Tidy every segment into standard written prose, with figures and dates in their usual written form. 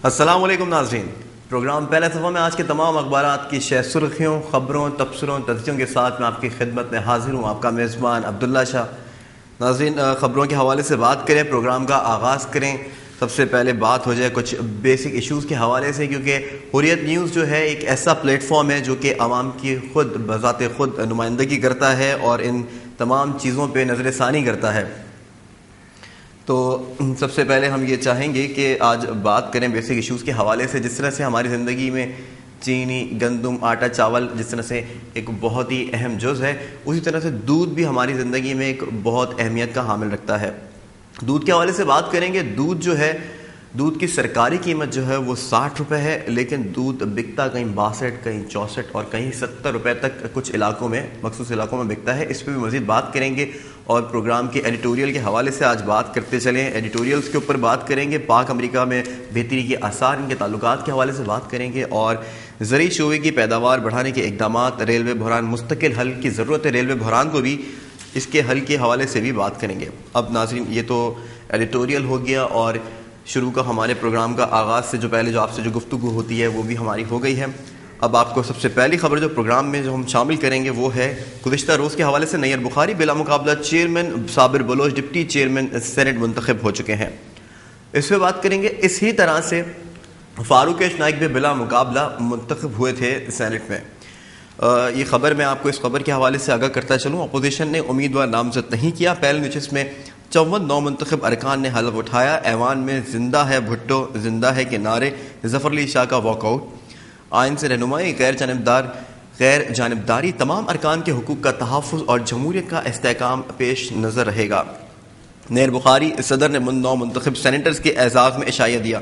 السلام علیکم ناظرین، پروگرام پہلے صفحہ میں آج کے تمام اخبارات کی شہ سرخیوں، خبروں، تبصروں، تجزیوں کے ساتھ میں آپ کی خدمت میں حاضر ہوں، آپ کا میزبان عبداللہ شاہ۔ ناظرین، خبروں کے حوالے سے بات کریں، پروگرام کا آغاز کریں۔ سب سے پہلے بات ہو جائے کچھ بیسک ایشوز کے حوالے سے، کیونکہ حریت نیوز جو ہے ایک ایسا پلیٹ فارم ہے جو کہ عوام کی خود بذات خود نمائندگی کرتا ہے اور ان تمام چیزوں پہ نظر ثانی کرتا ہے۔ تو سب سے پہلے ہم یہ چاہیں گے کہ آج بات کریں بیسک ایشوز کے حوالے سے، جس طرح سے ہماری زندگی میں چینی، گندم، آٹا، چاول جس طرح سے ایک بہت ہی اہم جز ہے، اسی طرح سے دودھ بھی ہماری زندگی میں ایک بہت اہمیت کا حامل رکھتا ہے۔ دودھ کے حوالے سے بات کریں گے، دودھ جو ہے، دودھ کی سرکاری قیمت جو ہے وہ 60 روپے ہے، لیکن دودھ بکتا کہیں 62، کہیں 64 اور کہیں 70 روپے تک کچھ علاقوں میں، مخصوص علاقوں میں بکتا ہے۔ اس پہ بھی مزید بات کریں گے اور پروگرام کے ایڈیٹوریل کے حوالے سے آج بات کرتے چلیں۔ ایڈیٹوریلز کے اوپر بات کریں گے، پاک امریکہ میں بہتری کے آثار، ان کے تعلقات کے حوالے سے بات کریں گے، اور زرعی شعبے کی پیداوار بڑھانے کے اقدامات، ریلوے بحران، مستقل حل کی ضرورت ہے ریلوے بحران کو بھی، اس کے حل کے حوالے سے بھی بات کریں گے۔ اب ناظرین، یہ تو ایڈیٹوریل ہو گیا اور شروع کا ہمارے پروگرام کا آغاز سے جو پہلے جو آپ سے جو گفتگو ہوتی ہے وہ بھی ہماری ہو گئی ہے۔ اب آپ کو سب سے پہلی خبر جو پروگرام میں جو ہم شامل کریں گے وہ ہے گزشتہ روز کے حوالے سے نیئر بخاری بلا مقابلہ چیئرمین، صابر بلوچ ڈپٹی چیئرمین سینٹ منتخب ہو چکے ہیں۔ اس پہ بات کریں گے۔ اسی طرح سے فاروق نائک بھی بلا مقابلہ منتخب ہوئے تھے سینٹ میں۔ یہ خبر میں آپ کو اس خبر کے حوالے سے آگاہ کرتا چلوں، اپوزیشن نے امیدوار نامزد نہیں کیا۔ پہلی نشست میں 54 نو منتخب ارکان نے حلف اٹھایا۔ ایوان میں زندہ ہے بھٹو، زندہ ہے کے نعرے، ظفر علی شاہ کا واک آؤٹ۔ آئین سے رہنمائی، غیر جانبداری، تمام ارکان کے حقوق کا تحفظ اور جمہوریت کا استحکام پیش نظر رہے گا۔ نیئر بخاری صدر نے نو منتخب سینیٹرز کے اعزاز میں عشائیہ دیا۔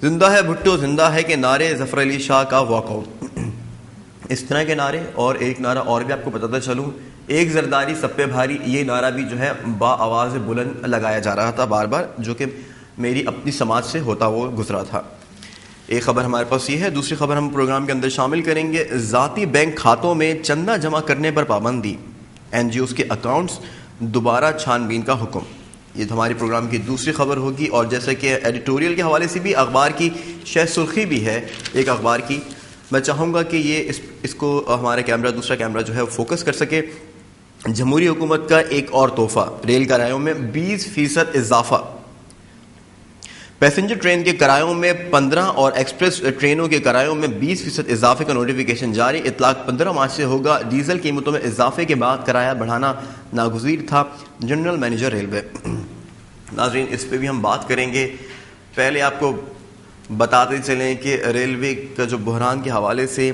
زندہ ہے بھٹو، زندہ ہے کے نعرے، ظفر علی شاہ کا واک آؤٹ۔ اس طرح کے نعرے، اور ایک نعرہ اور بھی آپ کو بتاتا چلوں، ایک زرداری سب پہ بھاری، یہ نعرہ بھی جو ہے با آواز بلند لگایا جا رہا تھا بار بار، جو کہ میری اپنی سماج سے ہوتا وہ گزرا تھا۔ ایک خبر ہمارے پاس یہ ہے۔ دوسری خبر ہم پروگرام کے اندر شامل کریں گے، ذاتی بینک کھاتوں میں چندہ جمع کرنے پر پابندی، این جی اوز کے اکاؤنٹس دوبارہ چھان بین کا حکم۔ یہ ہماری پروگرام کی دوسری خبر ہوگی، اور جیسے کہ ایڈیٹوریل کے حوالے سے بھی اخبار کی شہ سرخی بھی ہے ایک اخبار کی، میں چاہوں گا کہ یہ اس کو ہمارا کیمرہ، دوسرا کیمرہ جو ہے فوکس کر سکے۔ جمہوری حکومت کا ایک اور تحفہ، ریل کرایوں میں 20% اضافہ۔ پیسنجر ٹرین کے کرایوں میں 15 اور ایکسپریس ٹرینوں کے کرایوں میں 20% اضافے کا نوٹیفیکیشن جاری۔ اطلاق 15 مارچ سے ہوگا۔ ڈیزل قیمتوں میں اضافے کے بعد کرایہ بڑھانا ناگزیر تھا، جنرل مینیجر ریلوے۔ ناظرین، اس پہ بھی ہم بات کریں گے۔ پہلے آپ کو بتاتے چلیں کہ ریلوے کا جو بحران کے حوالے سے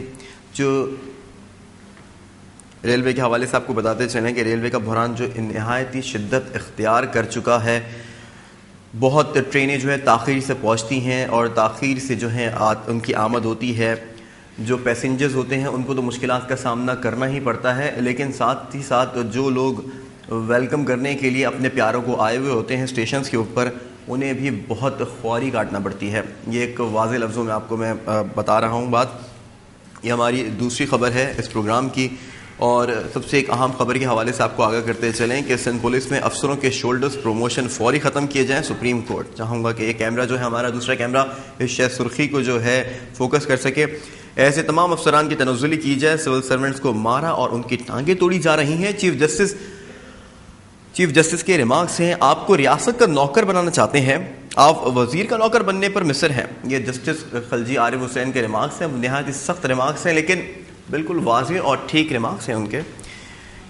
آپ کو بتاتے چلیں کہ ریلوے کا بحران جو نہایتی شدت اختیار کر چکا ہے۔ بہت ٹرینیں جو ہے تاخیر سے پہنچتی ہیں، اور تاخیر سے جو ہے ان کی آمد ہوتی ہے۔ جو پیسنجرز ہوتے ہیں ان کو تو مشکلات کا سامنا کرنا ہی پڑتا ہے، لیکن ساتھ ہی ساتھ جو لوگ ویلکم کرنے کے لیے اپنے پیاروں کو آئے ہوئے ہوتے ہیں اسٹیشنز کے اوپر، انہیں بھی بہت خواری کاٹنا پڑتی ہے۔ یہ ایک واضح لفظوں میں آپ کو میں بتا رہا ہوں بات۔ یہ ہماری دوسری خبر ہے اس پروگرام کی، اور سب سے ایک اہم خبر کے حوالے سے آپ کو آگاہ کرتے چلیں کہ سندھ پولیس میں افسروں کے شولڈرز پروموشن فوری ختم کیے جائیں، سپریم کورٹ۔ چاہوں گا کہ یہ کیمرہ جو ہے ہمارا، دوسرا کیمرہ اس شہ سرخی کو جو ہے فوکس کر سکے۔ ایسے تمام افسران کی تنزلی کی جائے، سول سرونٹس کو مارا اور ان کی ٹانگیں توڑی جا رہی ہیں۔ چیف جسٹس کے ریمارکس ہیں، آپ کو ریاست کا نوکر بنانا چاہتے ہیں، آپ وزیر کا نوکر بننے پر مصر ہیں۔ یہ جسٹس خلجی عارف حسین کے ریمارکس ہیں، نہایت ہی سخت ریمارکس ہیں، لیکن بالکل واضح اور ٹھیک ریمارکس ہیں ان کے،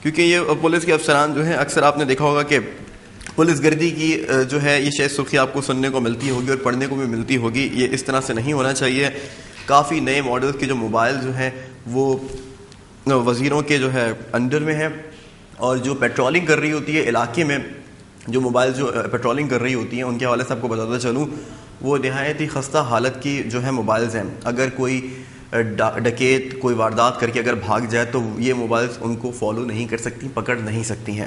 کیونکہ یہ پولیس کے افسران جو ہیں، اکثر آپ نے دیکھا ہوگا کہ پولیس گردی کی جو ہے یہ شہ سرخی آپ کو سننے کو ملتی ہوگی اور پڑھنے کو بھی ملتی ہوگی۔ یہ اس طرح سے نہیں ہونا چاہیے۔ کافی نئے ماڈلز کے جو موبائل جو ہیں وہ وزیروں کے جو ہے انڈر میں ہیں، اور جو پیٹرولنگ کر رہی ہوتی ہے علاقے میں، جو موبائل جو پیٹرولنگ کر رہی ہوتی ہیں، ان کے حوالے سے آپ کو بتاتا چلوں، وہ نہایت ہی خستہ حالت کی جو ہے موبائلز ہیں۔ اگر کوئی ڈکیت کوئی واردات کر کے اگر بھاگ جائے تو یہ موبائلز ان کو فالو نہیں کر سکتی، پکڑ نہیں سکتی ہیں۔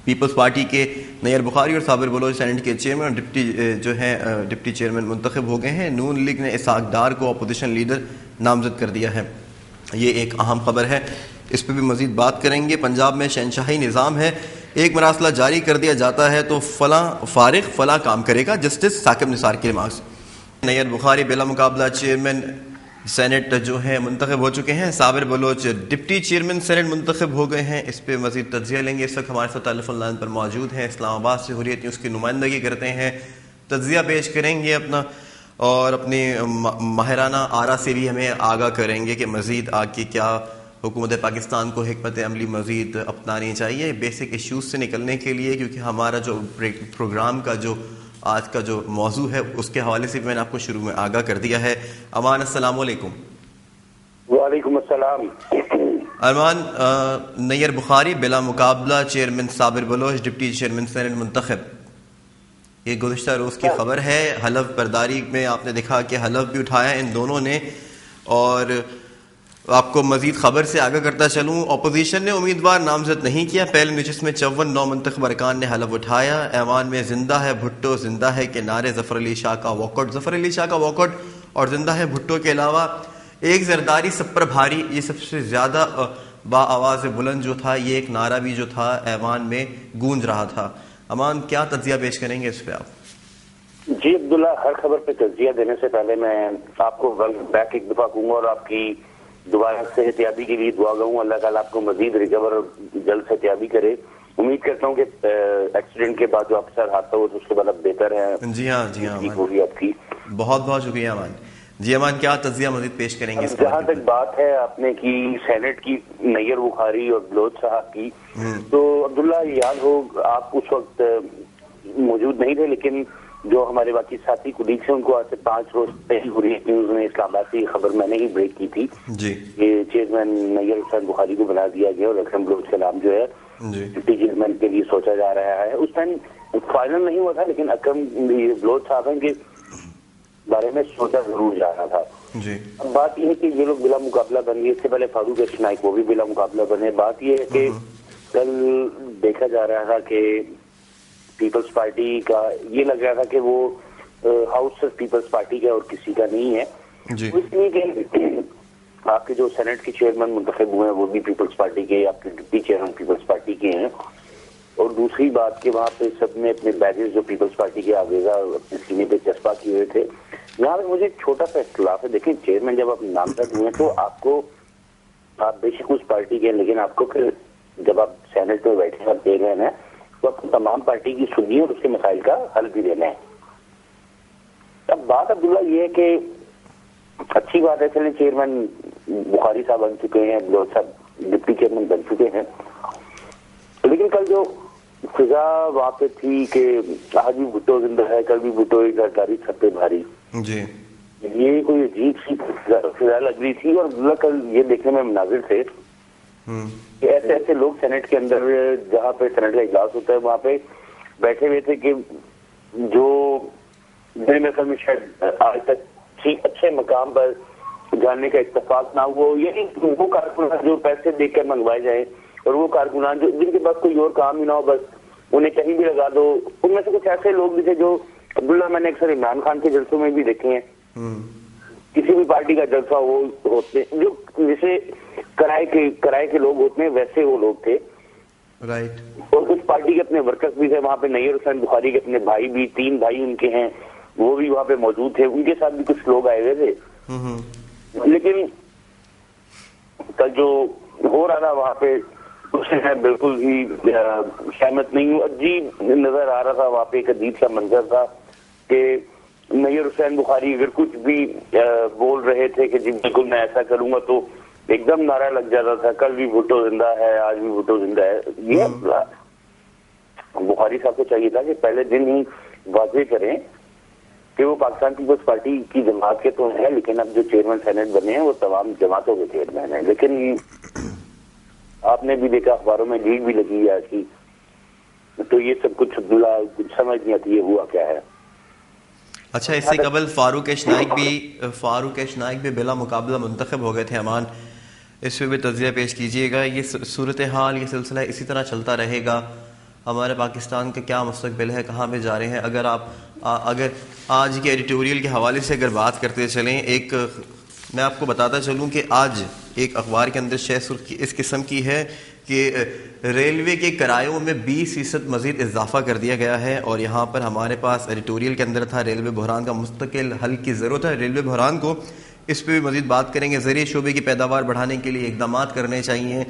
پیپلز پارٹی کے نیئر بخاری اور صابر بلوچ سینٹ کے چیئرمین اور ڈپٹی چیئرمین منتخب ہو گئے ہیں۔ نون لیگ نے اسحاق ڈار کو اپوزیشن لیڈر نامزد کر دیا ہے۔ یہ ایک اہم خبر ہے، اس پہ بھی مزید بات کریں گے۔ پنجاب میں شہنشاہی نظام ہے، ایک مراسلہ جاری کر دیا جاتا ہے تو فلاں فارغ فلاں کام کرے گا، جسٹس ثاقب نثار کے ریمارکس۔ نیئر بخاری بلا مقابلہ چیئرمین سینٹ جو ہیں منتخب ہو چکے ہیں. صابر بلوچ ڈپٹی چیئرمین سینٹ منتخب ہو گئے ہیں. اس پہ مزید تجزیہ لیں گے. اس وقت ہمارے ساتھ ٹیلی فون لائن پر موجود ہیں, اسلام آباد سے حریت نیوز کی نمائندگی کرتے ہیں, تجزیہ پیش کریں گے اپنا اور اپنی ماہرانہ آرا سے بھی ہمیں آگاہ کریں گے کہ مزید آگے کیا حکومت پاکستان کو حکمت عملی مزید اپنانی چاہیے بیسک ایشوز سے نکلنے کے لیے, کیونکہ ہمارا جو پروگرام کا جو آج کا جو موضوع ہے اس کے حوالے سے بھی میں نے آپ کو شروع میں آگاہ کر دیا ہے. امان السلام علیکم. وعلیکم السلام. ارمان, نیئر بخاری بلا مقابلہ چیئرمین صابر بلوچ ڈپٹی چیئرمین سینٹ منتخب, یہ گزشتہ روز کی خبر ہے. حلف برداری میں آپ نے دیکھا کہ حلف بھی اٹھایا ان دونوں نے, اور آپ کو مزید خبر سے آگاہ کرتا چلوں, اپوزیشن نے امیدوار نامزد نہیں کیا. پہلے نشست میں 54 نو منتخب ارکان نے حلف اٹھایا. ایوان میں زندہ ہے بھٹو زندہ ہے کے نعرے, ظفر علی شاہ کا واک آؤٹ. ظفر علی شاہ کا واک آؤٹ اور زندہ ہے بھٹو کے علاوہ ایک زرداری سب پر بھاری, یہ سب سے زیادہ با آواز بلند جو تھا, یہ ایک نعرہ بھی جو تھا ایوان میں گونج رہا تھا. امان, کیا تجزیہ پیش کریں گے اس پہ آپ؟ جی عبداللہ, ہر خبر پہ تجزیہ دینے سے پہلے میں آپ کو بیک ایک دفعہ کہوں گا اور آپ کی دوبارہ صحتیابی کے لیے دعا گاؤں. اللہ تعالیٰ آپ کو مزید ریکور اور جلد صحتیابی کرے. امید کرتا ہوں کہ ایکسیڈنٹ کے بعد جو آپ کے ساتھ حادثہ ہوا اس کے بعد اب بہتر ہے. جی ہاں جی ہاں, آپ کی بہت بہت شکریہ امان. جی امان, کیا تجزیہ مزید پیش کریں گے؟ جہاں تک بات ہے آپ نے کی سینٹ کی نیئر بخاری اور بلوچ صاحب کی, تو عبداللہ یاد ہو آپ اس وقت موجود نہیں تھے, لیکن جو ہمارے باقی ساتھی کولیگس ہیں ان کو آج سے 5 روز پہلے حریت نیوز میں اسلام آباد سے خبر میں نے ہی بریک کی تھی کہ چیئرمین نیئر حسین بخاری کو بنا دیا گیا اور اکرم بلوچ کا نام جو ہے ڈپٹی چیئرمین کے لیے سوچا جا رہا ہے. اس ٹائم فائنل نہیں ہوا تھا, لیکن اکرم بلوچ صاحب ہیں کے بارے میں سوچا ضرور جا رہا تھا. اب بات یہ ہے کہ یہ لوگ بلا مقابلہ بن گئے. اس سے پہلے فاروق اشنائک وہ بھی بلا مقابلہ بنے. بات یہ ہے کہ کل دیکھا جا رہا تھا کہ پیپلز پارٹی کا یہ لگ رہا تھا کہ وہ ہاؤس پیپلز پارٹی کا اور کسی کا نہیں ہے, اس لیے کہ آپ کے جو سینٹ کے چیئرمین منتخب ہوئے ہیں وہ بھی پیپلز پارٹی کے, آپ کے ڈپٹی چیئرمین پیپلز پارٹی کے ہیں. اور دوسری بات کہ وہاں پہ سب نے اپنے بیجز جو پیپلز پارٹی کے آویزہ اپنے سینے پہ چسپا کیے ہوئے تھے. یہاں پہ مجھے چھوٹا سا اختلاف ہے. دیکھیں, چیئرمین جب آپ نامزد ہوئے تو آپ بے شک اس پارٹی کے, لیکن آپ کو پھر جب آپ سینٹ میں بیٹھے آپ دیکھ رہے ہیں تو آپ کو تمام پارٹی کی سننی اور اس کے مسائل کا حل بھی دینا ہے. اب بات عبداللہ یہ ہے کہ اچھی بات ہے, چلیں چیئرمین بخاری صاحب بن چکے ہیں, بلوچ صاحب ڈپٹی چیئرمین بن چکے ہیں, لیکن کل جو فضا وہاں پہ تھی کہ آج بھی بھٹو زندہ ہے, کل بھی بھٹو ایک سرکاری چھت پہ بھاری, یہ کوئی عجیب سی فضا لگ رہی تھی. اور عبداللہ کل یہ دیکھنے میں مناظر تھے کہ ایسے ایسے لوگ سینٹ کے اندر, جہاں پہ سینٹ کا اجلاس ہوتا ہے وہاں پہ بیٹھے ہوئے تھے کہ جو میرے مثل میں شاید آج تک اچھے مقام پر جاننے کا اتفاق نہ ہوا, یعنی وہ کارکنان جو پیسے دیکھ کر منگوائے جائیں اور وہ کارکنان جو جن کے پاس کوئی اور کام ہی نہ ہو, بس انہیں کہیں بھی لگا دو. ان میں سے کچھ ایسے لوگ بھی تھے جو عبداللہ میں نے اکثر عمران خان کے جلسوں میں بھی دیکھے ہیں, کسی بھی پارٹی کا جلسہ وہ ہوتے جو جیسے کرائے کے لوگ ہوتے ہیں ویسے وہ لوگ تھے. اور کچھ پارٹی کے اپنے ورکرز بھی تھے وہاں پہ. نیئر حسین بخاری کے اپنے بھائی بھی, 3 بھائی ان کے ہیں, وہ بھی وہاں پہ موجود تھے. ان کے ساتھ بھی کچھ لوگ آئے ہوئے تھے. لیکن کل جو ہو رہا تھا وہاں پہ اس سے میں بالکل ہی سہمت نہیں ہوں. عجیب نظر آ رہا تھا وہاں پہ, ایک عجیب سا منظر تھا کہ نیئر حسین بخاری اگر کچھ بھی بول رہے تھے کہ جی بالکل میں ایسا کروں گا تو ایک دم نعرہ لگ جاتا تھا, کل بھی بھٹو زندہ ہے, آج بھی بھٹو زندہ ہے. یہ بخاری صاحب کو چاہیے تھا کہ پہلے دن ہی واضح کریں کہ وہ پاکستان پیپلز پارٹی کی جماعت کے تو ہیں, لیکن اب جو چیئرمین سینٹ بنے ہیں وہ تمام جماعتوں کے چیئرمین ہیں. لیکن آپ نے بھی دیکھا اخباروں میں لیڈ بھی لگی ہے ایسی, تو یہ سب کچھ عبداللہ کچھ سمجھ نہیں آتی ہے ہوا کیا ہے. اچھا, اس سے قبل فاروق اشنائک بھی بلا مقابلہ منتخب ہو گئے تھے. امان, اس پہ بھی تجزیہ پیش کیجیے گا. یہ صورتحال, یہ سلسلہ اسی طرح چلتا رہے گا؟ ہمارے پاکستان کا کیا مستقبل ہے, کہاں پہ جا رہے ہیں؟ اگر آج کے ایڈیٹوریل کے حوالے سے اگر بات کرتے چلیں, میں آپ کو بتاتا چلوں کہ آج ایک اخبار کے اندر شہ سرخی اس قسم کی ہے کہ ریلوے کے کرایوں میں 20% مزید اضافہ کر دیا گیا ہے، اور یہاں پر ہمارے پاس ایڈیٹوریل کے اندر تھا ریلوے بحران کا مستقل حل کی ضرورت ہے، ریلوے بحران کو اس پہ بھی مزید بات کریں گے۔ زرعی شعبے کی پیداوار بڑھانے کے لیے اقدامات کرنے چاہیے،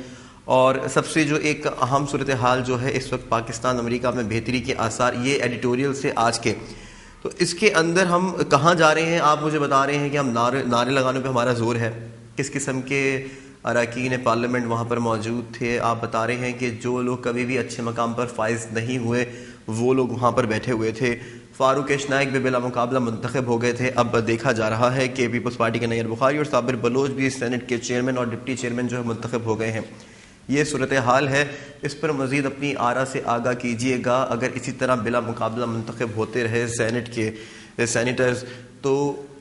اور سب سے جو ایک اہم صورتحال جو ہے اس وقت پاکستان امریکہ میں بہتری کے آثار، یہ ایڈیٹوریل سے آج کے، تو اس کے اندر ہم کہاں جا رہے ہیں؟ آپ مجھے بتا رہے ہیں کہ ہم نعرے لگانے پہ ہمارا زور ہے، کس قسم کے اراکین پارلیمنٹ وہاں پر موجود تھے؟ آپ بتا رہے ہیں کہ جو لوگ کبھی بھی اچھے مقام پر فائز نہیں ہوئے وہ لوگ وہاں پر بیٹھے ہوئے تھے۔ فاروق اشنائک بھی بلا مقابلہ منتخب ہو گئے تھے۔ اب دیکھا جا رہا ہے کہ پیپلز پارٹی کے نیئر بخاری اور صابر بلوچ بھی سینٹ کے چیئرمین اور ڈپٹی چیئرمین جو ہے منتخب ہو گئے ہیں۔ یہ صورتحال ہے، اس پر مزید اپنی آرا سے آگاہ کیجیے گا۔ اگر اسی طرح بلا مقابلہ منتخب ہوتے رہے سینٹ کے سینیٹرز تو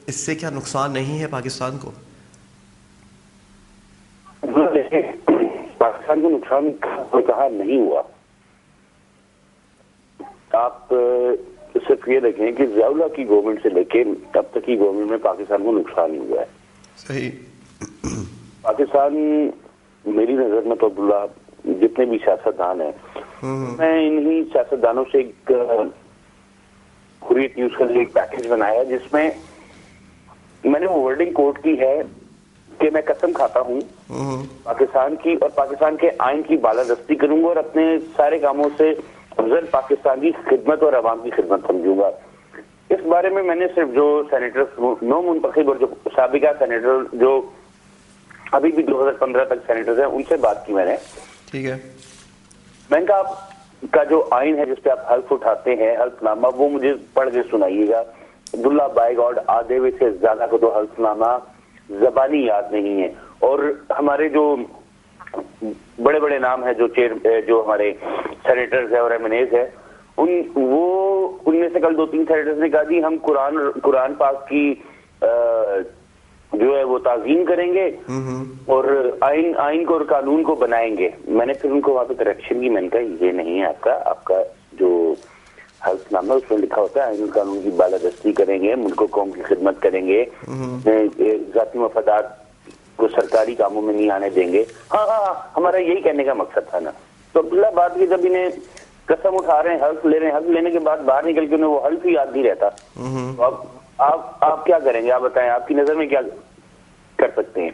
اس سے کیا نقصان نہیں ہے پاکستان کو؟ پاکستان کو نقصان کہا نہیں ہوا۔ آپ صرف یہ دیکھیں کہ ضیاء اللہ کی گورنمنٹ سے لے کے اب تک کی گورنمنٹ میں پاکستان کو نقصان نہیں ہوا ہے۔ صحیح۔ پاکستان میری نظر میں تو عبداللہ جتنے بھی سیاستدان ہیں، میں انہی سیاستدانوں سے ایک حریت نیوز کا ایک پیکج بنایا ہے جس میں میں نے وہ ورڈنگ کوٹ کی ہے کہ میں قسم کھاتا ہوں پاکستان کی اور پاکستان کے آئین کی بالادستی کروں گا اور اپنے سارے کاموں سے افضل پاکستان کی خدمت اور عوام کی خدمت سمجھوں گا۔ اس بارے میں نے صرف جو سینیٹر نو منتخب اور جو سابقہ سینیٹر جو ابھی بھی 2015 تک سینیٹرز ہیں ان سے بات کی میں نے۔ ٹھیک ہے۔ میں نے کہا آپ کا جو آئین ہے جس پہ آپ حلف اٹھاتے ہیں، حلف نامہ، وہ مجھے پڑھ کے سنائیے گا۔ عبداللہ بائی گاڈ آدھے سے زیادہ کو تو حلف نامہ زبانی یاد نہیں ہے، اور ہمارے جو بڑے بڑے نام ہیں جو ہمارے سینیٹرز ہیں اور ایم این ایز ہیں، ان میں سے کل 2-3 سینیٹرز نے کہا جی ہم قرآن پاک کی جو ہے وہ تعظیم کریں گے اور آئین کو اور قانون کو بنائیں گے۔ میں نے پھر ان کو وہاں پہ کریکشن کی، میں نے کہا یہ نہیں ہے آپ کا جو حلف نامہ اس میں لکھا ہوتا ہے آئین قانون کی بالادستی کریں گے، ملک و قوم کی خدمت کریں گے، ذاتی مفادات کو سرکاری کاموں میں نہیں آنے دیں گے۔ ہاں ہمارا یہی کہنے کا مقصد تھا نا۔ تو عبداللہ بات کی جب انہیں قسم اٹھا رہے ہیں، حلف لے رہے ہیں، حلف لینے کے بعد باہر نکل کے انہیں وہ حلف ہی یاد نہیں رہتا، تو اب آپ کیا کریں گے؟ آپ بتائیں، آپ کی نظر میں کیا کر سکتے ہیں؟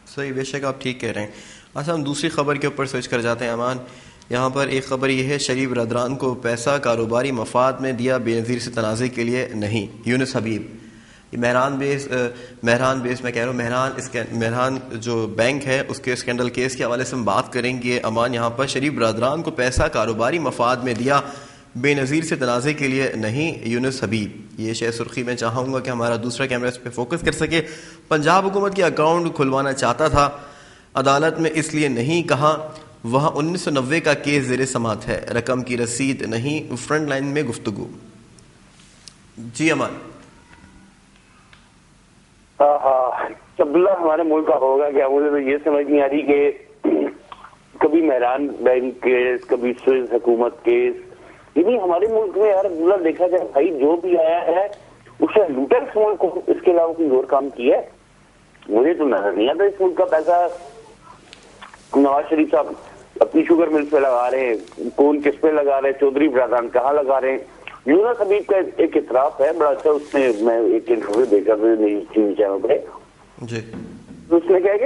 صحیح، بے شک آپ ٹھیک کہہ رہے ہیں۔ اچھا، ہم دوسری خبر کے اوپر سوئچ کر جاتے ہیں امان۔ یہاں پر ایک خبر یہ ہے، شریف برادران کو پیسہ کاروباری مفاد میں دیا، بے نظیر سے تنازع کے لیے نہیں۔ یونس حبیب، یہ مہران جو بینک ہے اس کے اسکینڈل کیس کے حوالے سے ہم بات کریں گے امان۔ یہاں پر شریف برادران کو پیسہ کاروباری مفاد میں دیا، بے نظیر سے تنازع کے لیے نہیں۔ یونس حبیب، یہ شے سرخی میں چاہوں گا کہ ہمارا دوسرا کیمرہ اس پہ فوکس کر سکے۔ پنجاب حکومت کے اکاؤنٹ کھلوانا چاہتا تھا، عدالت میں اس لیے نہیں کہا، وہاں 1990 کا کیس زیر سماعت ہے، رقم کی رسید نہیں۔ فرنٹ لائن میں گفتگو۔ جی امان۔ عبداللہ ہمارے ملک کا ہوگا کیا؟ مجھے تو یہ سمجھ نہیں آ رہی کہ کبھی مہران بینک کیس، کبھی سوئس حکومت کیس، یعنی ہمارے ملک میں یار عبداللہ دیکھا جائے بھائی جو بھی آیا ہے اسے لوٹا اس ملک کو، اس کے علاوہ کوئی اور کام کیا ہے؟ مجھے تو نظر نہیں آتا اس ملک کا پیسہ نواز شریف صاحب اپنی شوگر ملز پہ لگا رہے ہیں، کون کس پہ لگا رہے ہیں، چودھری برادران کہاں لگا رہے ہیں۔ یونس حبیب کا ایک اعتراف ہے بڑا اچھا، اس نے میں ایک انٹرویو دیکھا تھا نیوز چینل پہ، جی اس نے کہا کہ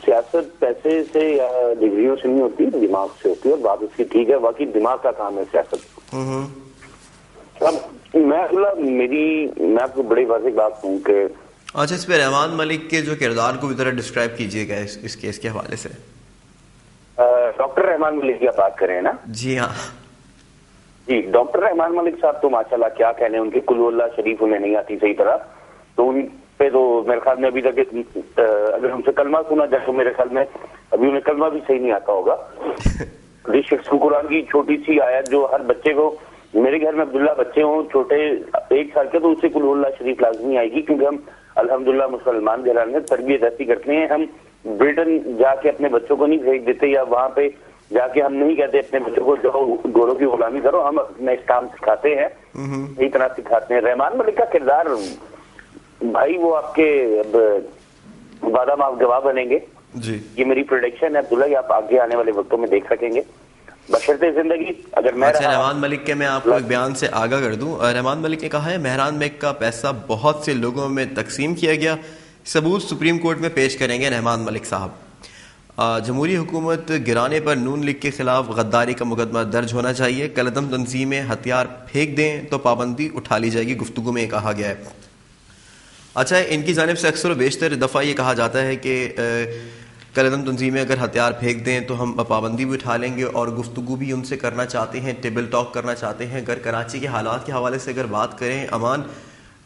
سیاست پیسے سے یا ڈگریوں سے نہیں ہوتی، دماغ سے ہوتی ہے، اور بات اس کی ٹھیک ہے، باقی دماغ کا کام ہے سیاست۔ اب میں آپ کو بڑی واضح بات ہوں کہ اچھا، اس پہ رحمان ملک کے جو کردار کو بھی ذرا ڈسکرائب کیجیے گا اس کیس کے حوالے سے۔ ڈاکٹر رحمان ملک کی بات کریں نا؟ جی ہاں جی، ڈاکٹر رحمان ملک صاحب تو ماشاءاللہ کیا کہنے، ان کے قل اللہ شریف انہیں نہیں آتی صحیح طرح، تو ان پہ تو میرے خیال میں ابھی تک اگر ہم سے کلمہ سنا جائے تو میرے خیال میں ابھی انہیں کلمہ بھی صحیح نہیں آتا ہوگا۔ جس شخص کو قرآن کی چھوٹی سی آیت جو ہر بچے کو، میرے گھر میں عبداللہ بچے ہوں چھوٹے 1 سال کے، تو اس سے قل اللہ شریف لازمی آئے گی، کیونکہ ہم الحمدللہ مسلمان گھرانے میں تربیت ایسی کرتے ہیں، ہم برٹن جا کے اپنے بچوں کو نہیں بھیج دیتے، یا وہاں پہ جا کے ہم نہیں کہتے اپنے بچوں کو جاؤ گوروں کی غلامی کرو، ہم اپنا اسلام سکھاتے ہیں، صحیح طرح سکھاتے ہیں۔ رحمان ملک کا کردار بھائی وہ آپ کے اب وعدہ معاف گواہ بنیں گے، جی یہ میری پروڈکشن ہے عبداللہ، یہ آپ آگے آنے والے وقتوں میں دیکھ سکیں گے بشرط زندگی اگر میں اچھا رحمان ملک کے میں آپ کو ایک بیان سے آگاہ کر دوں. رحمان ملک نے کہا ہے مہران بیگ کا پیسہ بہت سے لوگوں میں تقسیم کیا گیا، ثبوت سپریم کورٹ میں پیش کریں گے رحمان ملک صاحب. جمہوری حکومت گرانے پر نون لیگ کے خلاف غداری کا مقدمہ درج ہونا چاہیے، کالعدم تنظیمیں ہتھیار پھینک دیں تو پابندی اٹھا لی جائے گی، گفتگو میں یہ کہا گیا ہے. اچھا ان کی جانب سے اکثر و بیشتر دفعہ یہ کہا جاتا ہے کہ کالعدم تنظیمیں اگر ہتھیار پھینک دیں تو ہم پابندی بھی اٹھا لیں گے، اور گفتگو بھی ان سے کرنا چاہتے ہیں، ٹیبل ٹاک کرنا چاہتے ہیں. اگر کراچی کے حالات کے حوالے سے اگر بات کریں امان،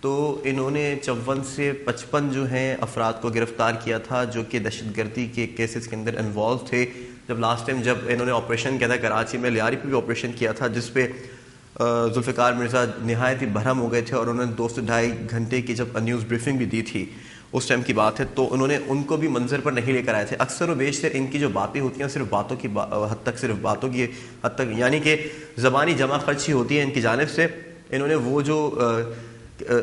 تو انہوں نے 54 سے 55 جو ہیں افراد کو گرفتار کیا تھا جو کہ دہشت گردی کے کیسز کے اندر انوالو تھے. جب لاسٹ ٹائم جب انہوں نے آپریشن کیا تھا کراچی میں، لیاری پہ بھی آپریشن کیا تھا جس پہ ذوالفقار مرزا نہایت ہی برہم ہو گئے تھے، اور انہوں نے 2 سے 2.5 گھنٹے کی جب نیوز بریفنگ بھی دی تھی اس ٹائم کی بات ہے، تو انہوں نے ان کو بھی منظر پر نہیں لے کر آئے تھے. اکثر و بیشتر ان کی جو باتیں ہوتی ہیں صرف باتوں کی حد تک، صرف باتوں کی حد تک، یعنی کہ زبانی جمع خرچی ہوتی ہے ان کی جانب سے. انہوں نے وہ جو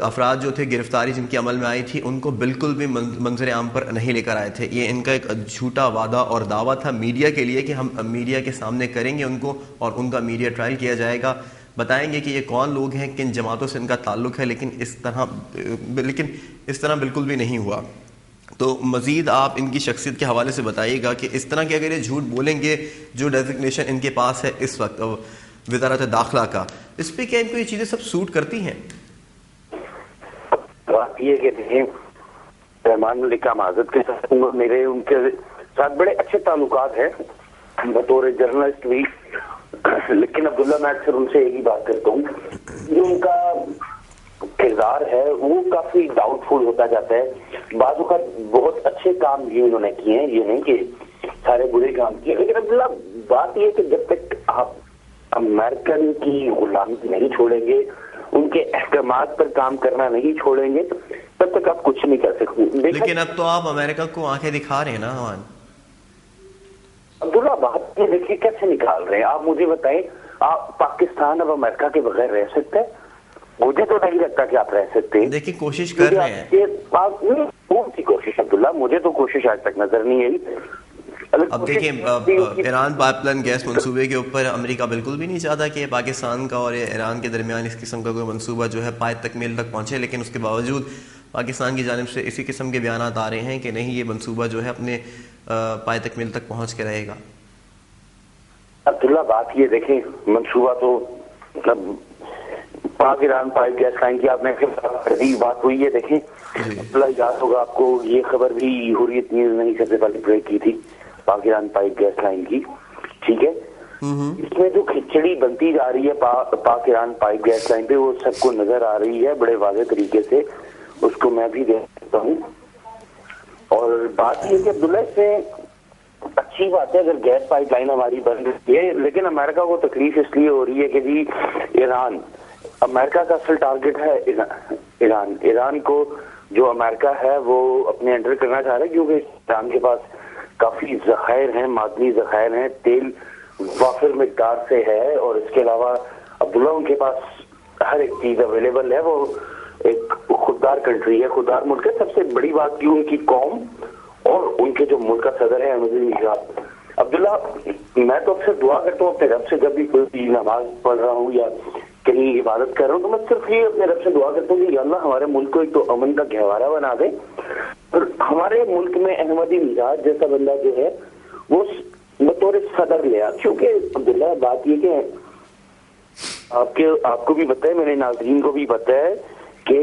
افراد جو تھے گرفتاری جن کی عمل میں آئی تھی ان کو بالکل بھی منظر عام پر نہیں لے کر آئے تھے. یہ ان کا ایک جھوٹا وعدہ اور دعویٰ تھا میڈیا کے لیے کہ ہم میڈیا کے سامنے کریں گے ان کو، اور ان کا میڈیا ٹرائل کیا جائے گا، بتائیں گے کہ یہ کون لوگ ہیں، کن جماعتوں سے ان کا تعلق ہے. لیکن اس طرح بالکل بھی نہیں ہوا. تو مزید آپ ان کی شخصیت کے حوالے سے بتائیے گا کہ اس طرح کے اگر یہ جھوٹ بولیں گے، جو ڈیزگنیشن ان کے پاس ہے اس وقت وزارت داخلہ کا، اس پہ کیا ان کو یہ چیزیں سب سوٹ کرتی ہیں؟ بات یہ کہ دیکھیں رحمان ملک کا معذرت کے ساتھ میرے ان کے ساتھ بڑے اچھے تعلقات ہیں بطور جرنلسٹ بھی، لیکن عبداللہ میں اکثر ان سے ایک ہی بات کرتا ہوں، جو ان کا کردار ہے وہ کافی ڈاؤٹ فل ہوتا جاتا ہے. بعض اوقات بہت اچھے کام بھی انہوں نے کیے ہیں، یہ نہیں کہ سارے برے کام کیے، لیکن عبداللہ بات یہ کہ جب تک آپ امریکن کی غلامی نہیں چھوڑیں گے، ان کے احکامات پر کام کرنا نہیں چھوڑیں گے، تب تک آپ کچھ نہیں کر سکتے. لیکن اب تو آپ امریکہ کو آنکھیں دکھا رہے ہیں نا امان. عبداللہ بات یہ دیکھیے کیسے نکال رہے ہیں آپ مجھے بتائیں، آپ پاکستان اب امریکہ کے بغیر رہ سکتے ہیں؟ مجھے تو نہیں لگتا کہ آپ رہ سکتے ہیں. دیکھیے کوشش کر رہے ہیں. کون سی کوشش عبداللہ؟ مجھے تو کوشش آج تک نظر نہیں آئی. اب دیکھیں ایران پائپ لائن گیس منصوبے کے اوپر امریکہ بالکل بھی نہیں چاہتا کہ پاکستان کا اور ایران کے درمیان اس قسم کا کوئی منصوبہ جو ہے پائے تکمیل تک پہنچے، لیکن اس کے باوجود پاکستان کی جانب سے اسی قسم کے بیانات آ رہے ہیں کہ نہیں یہ منصوبہ جو ہے اپنے پائے تکمیل تک پہنچ کے رہے گا. عبداللہ بات یہ دیکھیں منصوبہ تو مطلب پاک ایران پائپ گیس لائن کی آپ نے بات ہوئی ہے. دیکھیں عبداللہ یاد ہوگا آپ کو یہ خبر بھی حریت نیوز نے سب سے پہلے بریک کی تھی پاک ایران پائپ گیس لائن کی، ٹھیک ہے. اس میں جو کھچڑی بنتی جا رہی ہے پاک ایران پائپ گیس لائن پہ وہ سب کو نظر آ رہی ہے بڑے واضح طریقے سے، اس کو میں بھی دیکھ سکتا ہوں. اور بات یہ کہ عبداللہ اس میں اچھی بات ہے اگر گیس پائپ لائن ہماری بن رہی ہے، لیکن امریکہ کو تکلیف اس لیے ہو رہی ہے کہ جی ایران، امریکہ کا اصل ٹارگٹ ہے ایران کو جو امریکہ ہے وہ اپنے انڈر کرنا چاہ رہا ہے، کیونکہ ایران کے پاس کافی ذخائر ہیں، معدنی ذخائر ہیں، تیل وافر مقدار سے ہے، اور اس کے علاوہ عبداللہ ان کے پاس ہر ایک چیز اویلیبل ہے. وہ ایک خوددار کنٹری ہے، خوددار ملک ہے. سب سے بڑی بات کی ان کی قوم اور ان کے جو ملک کا صدر ہے احمدی نژاد. عبداللہ میں تو اکثر دعا کرتا ہوں اپنے رب سے، جب بھی کوئی نماز پڑھ رہا ہوں یا کہیں عبادت کر رہا ہوں تو میں صرف یہ اپنے رب سے دعا کرتا ہوں کہ یا اللہ ہمارے ملک کو ایک تو امن کا گہوارہ بنا دے، اور ہمارے ملک میں احمدی نژاد جیسا بندہ جو ہے وہ بطور صدر لیا. کیونکہ عبداللہ بات یہ کہ آپ کو بھی پتہ ہے، میرے ناظرین کو بھی پتہ ہے کہ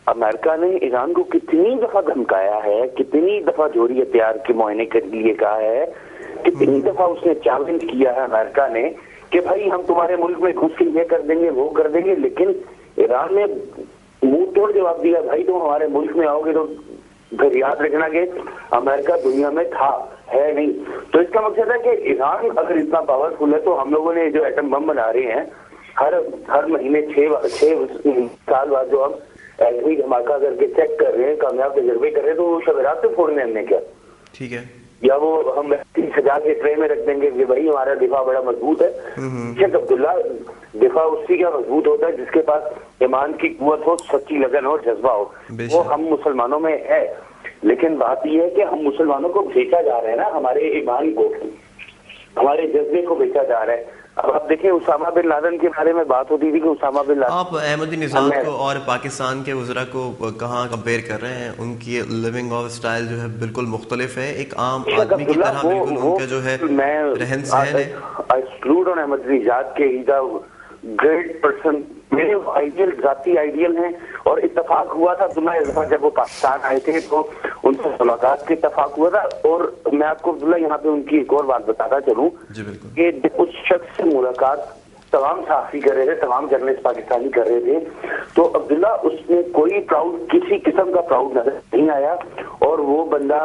امریکہ نے ایران کو کتنی دفعہ دھمکایا ہے، کتنی دفعہ جوہری ہتھیار کے معائنے کے لیے کہا ہے، کتنی دفعہ اس نے چیلنج کیا ہے امریکہ نے کہ بھائی ہم تمہارے ملک میں گھس کے یہ کر دیں گے وہ کر دیں گے. لیکن ایران نے منہ توڑ جواب دیا، بھائی تم ہمارے ملک میں آؤ گے تو پھر یاد رکھنا کہ امریکہ دنیا میں تھا، ہے نہیں. تو اس کا مقصد ہے کہ ایران اگر اتنا پاورفل ہے تو ہم لوگوں نے جو ایٹم بم بنا رہے ہیں ہر مہینے 6 سال بعد جو ہم ایٹمی دھماکہ کر کے چیک کر رہے ہیں، کامیاب تجربے کر رہے ہیں، تو وہ شبرات سے پھوڑنے ہم نے کیا، ٹھیک ہے، یا وہ ہم سجا کے ٹرے میں رکھ دیں گے کہ بھائی ہمارا دفاع بڑا مضبوط ہے. شیخ عبداللہ دفاع اس کی کیا مضبوط ہوتا ہے جس کے پاس ایمان کی قوت ہو، سچی لگن ہو، جذبہ ہو. وہ ہم مسلمانوں میں ہے. لیکن بات یہ ہے کہ ہم مسلمانوں کو بھیجا جا رہا ہے نا، ہمارے ایمان کو، ہمارے جذبے کو بھیجا جا رہا ہے. اب آپ دیکھیں اسامہ بن لادن کے بارے میں بات ہوتی تھی کہ اسامہ بن لادن، آپ احمدی نژاد کو اور پاکستان کے وزراء کو کہاں کمپیئر کر رہے ہیں؟ ان کی لیونگ آف سٹائل جو ہے بالکل مختلف ہے، ایک عام آدمی کی طرح بالکل ان کا جو ہے رہن سہن ہے. I salute on احمد نژاد کے، he's a great person. میرے آئیڈیل ذاتی آئیڈیل ہیں، اور اتفاق ہوا تھا عبداللہ جب وہ پاکستان آئے تھے تو ان سے ملاقات کے اتفاق ہوا تھا. اور میں آپ کو عبداللہ یہاں پہ ان کی ایک اور بات بتاتا چلوں کہ اس شخص سے ملاقات تمام صحافی کر رہے تھے، تمام جرنلسٹ پاکستانی کر رہے تھے، تو عبداللہ اس میں کوئی پراؤڈ، کسی قسم کا پراؤڈ نظر نہیں آیا. اور وہ بندہ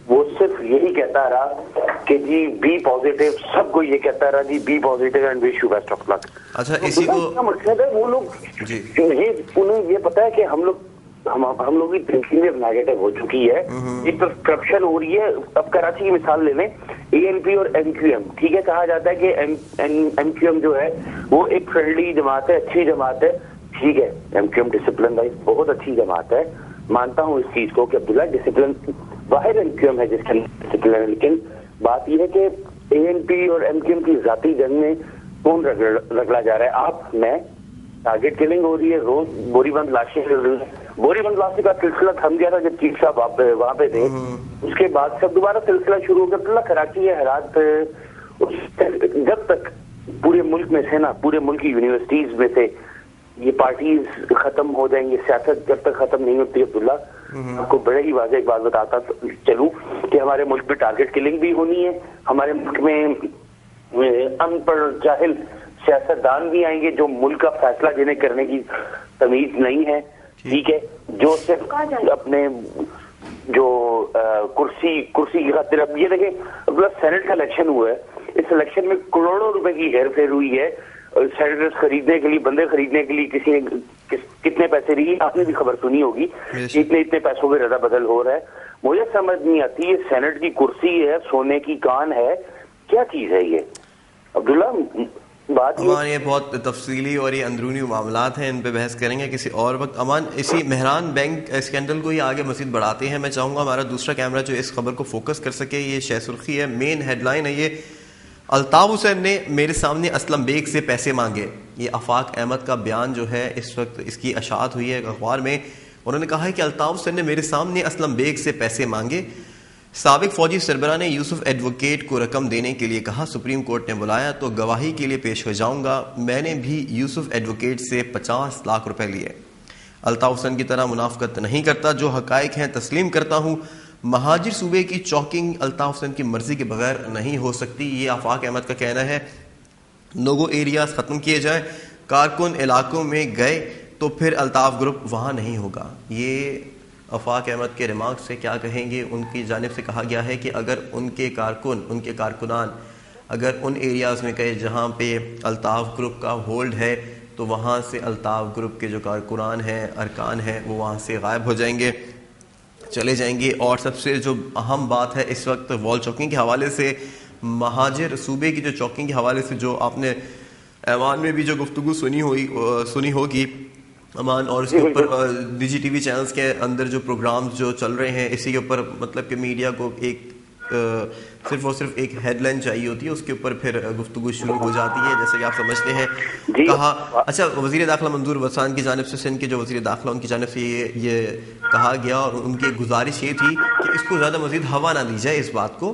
وہ صرف یہی کہتا رہا کہ جی بی پازیٹیو، سب کو یہ کہتا رہا جی be positive and wish you best of luck. اچھا اسی کو مقصد ہے وہ لوگ انہیں یہ پتا ہے کہ ہم لوگ کی تھنکنگ نیگیٹو ہو چکی ہے. ایک تو کرپشن ہو رہی ہے. اب کراچی کی مثال لے لیں، اے این پی اور ایم کیو ایم، ٹھیک ہے، کہا جاتا ہے کہ ایم کیو ایم جو ہے وہ ایک فرینڈلی جماعت ہے، اچھی جماعت ہے، ٹھیک ہے. M Q M discipline wise بہت اچھی جماعت ہے، مانتا ہوں اس چیز کو کہ عبداللہ ڈسپلن واحد ایم کیو ایم ہے جس کا ڈسپلن ہے. لیکن بات یہ ہے کہ اے این پی اور ایم کیو ایم کی ذاتی جنگ میں کون رگڑا جا رہا ہے؟ آپ میں ٹارگیٹ کلنگ ہو رہی ہے، روز بوری بند لاشیں مل رہی ہیں. بوری بند لاشیں کا سلسلہ تھم گیا تھا جب چیف صاحب وہاں پہ تھے، اس کے بعد سب دوبارہ سلسلہ شروع ہو گیا. عبداللہ کراچی ہے ہرات، جب تک پورے ملک میں سے نا، پورے ملک کی یونیورسٹیز میں سے یہ پارٹیز ختم ہو جائیں گی، سیاست جب تک ختم نہیں ہوتی عبداللہ، آپ کو بڑے ہی واضح ایک بات بتاتا چلوں کہ ہمارے ملک میں ٹارگیٹ کلنگ بھی ہونی ہے. ہمارے ملک میں ان پڑھ جاہل سیاستدان بھی آئیں گے جو ملک کا فیصلہ جنہیں کرنے کی تمیز نہیں ہے، ٹھیک ہے، جو صرف اپنے جو کرسی کی خاطر. اب یہ دیکھیں عبداللہ سینٹ کا الیکشن ہوا ہے، اس الیکشن میں کروڑوں روپے کی ہیر پھیر ہوئی ہے سینیٹرز خریدنے کے لیے، بندے خریدنے کے لیے. کسی نے کتنے پیسے دیے آپ نے بھی خبر سنی ہوگی، اتنے پیسوں میں ردا بدل ہو رہا ہے. مجھے سمجھ نہیں آتی یہ سینٹ کی کرسی ہے، سونے کی کان ہے، کیا چیز ہے یہ عبداللہ؟ بات یہ بہت تفصیلی اور یہ اندرونی معاملات ہیں، ان پہ بحث کریں گے کسی اور وقت. امان اسی مہران بینک اسکینڈل کو ہی آگے مزید بڑھاتے ہیں. میں چاہوں گا ہمارا دوسرا کیمرہ جو اس خبر کو فوکس کر سکے. یہ شہ سرخی ہے، مین ہیڈ لائن ہے یہ، الطاف حسین نے میرے سامنے اسلم بیگ سے پیسے مانگے. یہ آفاق احمد کا بیان جو ہے اس وقت اس کی اشاعت ہوئی ہے اخبار میں. انہوں نے کہا ہے کہ الطاف حسین نے میرے سامنے اسلم بیگ سے پیسے مانگے. سابق فوجی سربراہ نے یوسف ایڈوکیٹ کو رقم دینے کے لیے کہا، سپریم کورٹ نے بلایا تو گواہی کے لیے پیش ہو جاؤں گا. میں نے بھی یوسف ایڈوکیٹ سے 50 لاکھ روپے لیے. الطاف حسین کی طرح منافقت نہیں کرتا، جو حقائق ہیں تسلیم کرتا ہوں. مہاجر صوبے کی چوکنگ الطاف حسین کی مرضی کے بغیر نہیں ہو سکتی، یہ آفاق احمد کا کہنا ہے. نوگو ایریاز ختم کیے جائیں، کارکن علاقوں میں گئے تو پھر الطاف گروپ وہاں نہیں ہوگا. یہ آفاق احمد کے ریمارکس سے کیا کہیں گے؟ ان کی جانب سے کہا گیا ہے کہ اگر ان کے کارکنان اگر ان ایریاز میں گئے جہاں پہ الطاف گروپ کا ہولڈ ہے تو وہاں سے الطاف گروپ کے جو کارکنان ہیں، ارکان ہیں، وہ وہاں سے غائب ہو جائیں گے، چلے جائیں گے. اور سب سے جو اہم بات ہے اس وقت وال چوکنگ کے حوالے سے، مہاجر صوبے کی جو چوکنگ کے حوالے سے جو آپ نے ایوان میں بھی جو گفتگو سنی ہوگی امان، اور اس کے اوپر D G T V channels کے اندر جو پروگرامز جو چل رہے ہیں، اسی کے اوپر مطلب کہ میڈیا کو صرف اور صرف ایک ہیڈ لائن چاہیے ہوتی ہے، اس کے اوپر پھر گفتگو شروع ہو جاتی ہے جیسے کہ آپ سمجھتے ہیں. کہا اچھا وزیر داخلہ منظور وسان کی جانب سے، سندھ کے جو وزیر داخلہ ان کی جانب سے یہ کہا گیا، اور ان کی گزارش یہ تھی کہ اس کو زیادہ مزید ہوا نہ دی جائے. اس بات کو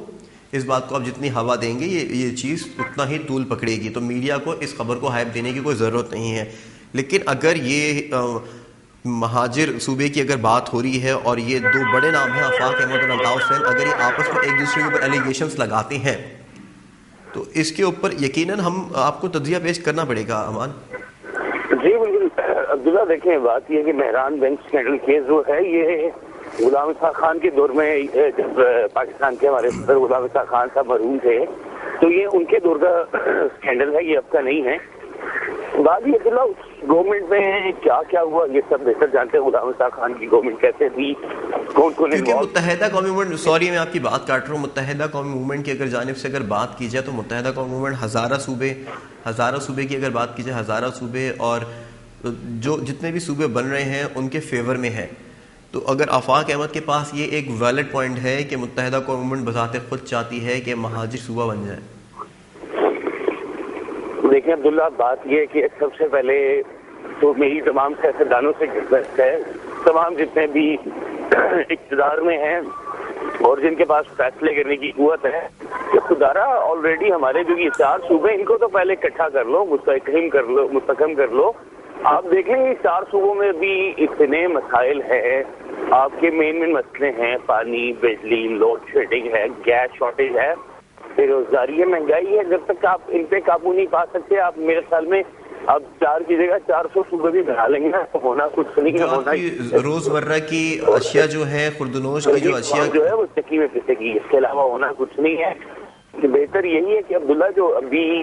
آپ جتنی ہوا دیں گے یہ چیز اتنا ہی طول پکڑے گی. تو میڈیا کو اس خبر کو ہائپ دینے کی کوئی ضرورت نہیں ہے. لیکن اگر یہ مہاجر صوبے کی اگر بات ہو رہی ہے اور یہ دو بڑے نام ہیں آفاق احمد اور الطاف حسین، اگر یہ آپس میں ایک دوسرے کے اوپر ایلیگیشنز لگاتے ہیں تو اس کے اوپر یقیناً ہم آپ کو تجزیہ پیش کرنا پڑے گا. امان جی بالکل عبداللہ، دیکھیں بات یہ ہے کہ مہران بینک اسکینڈل کیس جو ہے یہ غلام اسحاق خان کے دور میں، جب پاکستان کے ہمارے صدر غلام اسحاق خان صاحب مرحوم تھے تو یہ ان کے دور کا اسکینڈل ہے، یہ اب کا نہیں ہے. بات یہ عبداللہ گورنمنٹ میں کیا ہوا یہ سب بہتر جانتے ہیں. غلام اسحاق خان کی گورنمنٹ کیسے تھی، کون کیونکہ متحدہ قومی موومنٹ، سوری میں آپ کی بات کاٹ رہا ہوں، متحدہ قومی موومنٹ کی اگر جانب سے اگر بات کی جائے تو متحدہ قومی موومنٹ ہزارہ صوبے کی اگر بات کی جائے، ہزارہ صوبے اور جو جتنے بھی صوبے بن رہے ہیں ان کے فیور میں ہے. تو اگر آفاق احمد کے پاس یہ ایک ویلڈ پوائنٹ ہے کہ متحدہ قوم گورنمنٹ بذات خود چاہتی ہے کہ مہاجر صوبہ بن جائے. دیکھیں عبداللہ، بات یہ ہے کہ سب سے پہلے تو میری تمام سیاستدانوں سے ریکویسٹ ہے، تمام جتنے بھی اقتدار میں ہیں اور جن کے پاس فیصلے کرنے کی قوت ہے، کہ خدارا آلریڈی ہمارے جو یہ 4 صوبے ان کو تو پہلے اکٹھا کر لو، مستحکم کر لو. آپ دیکھیں گے 4 صوبوں میں بھی اتنے مسائل ہیں. آپ کے مین مسئلے ہیں پانی، بجلی، لوڈ شیڈنگ ہے، گیس شارٹیج ہے، بے روزگاری ہے، مہنگائی ہے. جب تک آپ ان پہ قابو نہیں پا سکتے، آپ میرے خیال میں اب 4 کی جگہ 400 صوبے بھی بنا لیں گے نا، تو ہونا کچھ نہیں ہے. ہونا روز مرہ کی اشیاء جو ہے، خوردنوش کی جو اشیاء جو ہے وہ چکی میں پسے گی، اس کے علاوہ ہونا کچھ نہیں ہے. بہتر یہی ہے کہ عبداللہ جو ابھی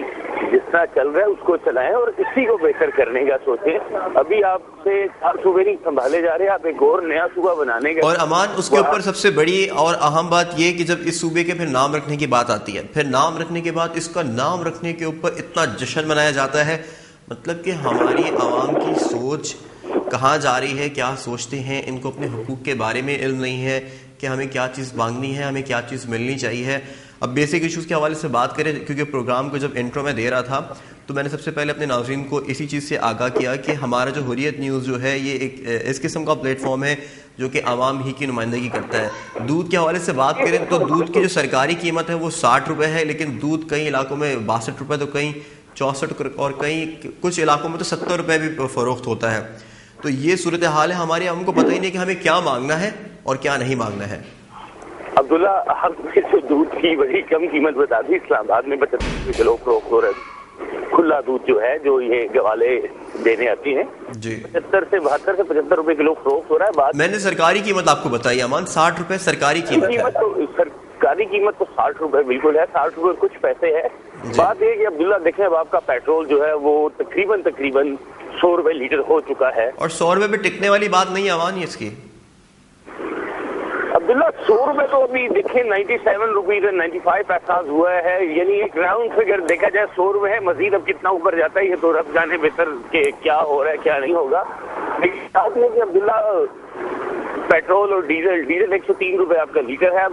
جس طرح چل رہا ہے اس کو چلائیں اور اسی کو بہتر کرنے کا سوچیں. ابھی آپ سے 4 صوبے نہیں سنبھالے جا رہے، آپ ایک اور نیا صوبہ بنانے کا. اور امان، اس کے اوپر سب سے بڑی اور اہم بات یہ کہ جب اس صوبے کے پھر نام رکھنے کی بات آتی ہے، پھر نام رکھنے کے بعد اس کا نام رکھنے کے اوپر اتنا جشن منایا جاتا ہے. مطلب کہ ہماری عوام کی سوچ کہاں جا رہی ہے، کیا سوچتے ہیں، ان کو اپنے حقوق کے بارے میں علم نہیں ہے کہ ہمیں کیا چیز مانگنی ہے، ہمیں کیا چیز ملنی چاہیے. اب بیسک ایشوز کے حوالے سے بات کریں، کیونکہ پروگرام کو جب انٹرو میں دے رہا تھا تو میں نے سب سے پہلے اپنے ناظرین کو اسی چیز سے آگاہ کیا کہ ہمارا جو حریت نیوز جو ہے یہ ایک اس قسم کا پلیٹ فارم ہے جو کہ عوام ہی کی نمائندگی کرتا ہے. دودھ کے حوالے سے بات کریں تو دودھ کی جو سرکاری قیمت ہے وہ 60 روپے ہے، لیکن دودھ کئی علاقوں میں 62 روپے، تو کئی 64 اور کچھ علاقوں میں تو 70 روپے بھی فروخت ہوتا ہے. تو یہ صورتحال ہے ہماری. ہم کو پتہ ہی نہیں کہ ہمیں کیا مانگنا ہے اور کیا نہیں مانگنا ہے. عبداللہ، ہم نے جو دودھ کی بڑی کم قیمت بتا دی، اسلام آباد میں 75 کلو فروخت ہو رہا ہے. کھلا دودھ جو ہے، جو یہ گوالے دینے آتی ہیں، جی 72 سے 75 روپے کلو فروخت ہو رہا ہے. میں نے سرکاری قیمت آپ کو بتائی امان، 60 روپے سرکاری قیمت ہے. سرکاری قیمت تو 60 روپے بالکل ہے، 60 روپے کچھ پیسے ہے. بات یہ کہ عبداللہ دیکھیں، اب آپ کا پیٹرول جو ہے وہ تقریباً 100 روپے لیٹر ہو چکا ہے. اور 100 روپے پہ ٹکنے والی بات نہیں ہے امان اس کی. عبداللہ 100 روپے تو ابھی دیکھیں 97 روپیز 95 پیسہ ہوا ہے، یعنی ایک راؤنڈ فگر دیکھا جائے 100 روپے ہے. مزید اب کتنا اوپر جاتا ہے یہ تو رب جانے بہتر کہ کیا ہو رہا ہے کیا نہیں ہوگا. لیکن ساتھ میں کہ عبداللہ پیٹرول اور ڈیزل 103 روپے آپ کا لیٹر ہے.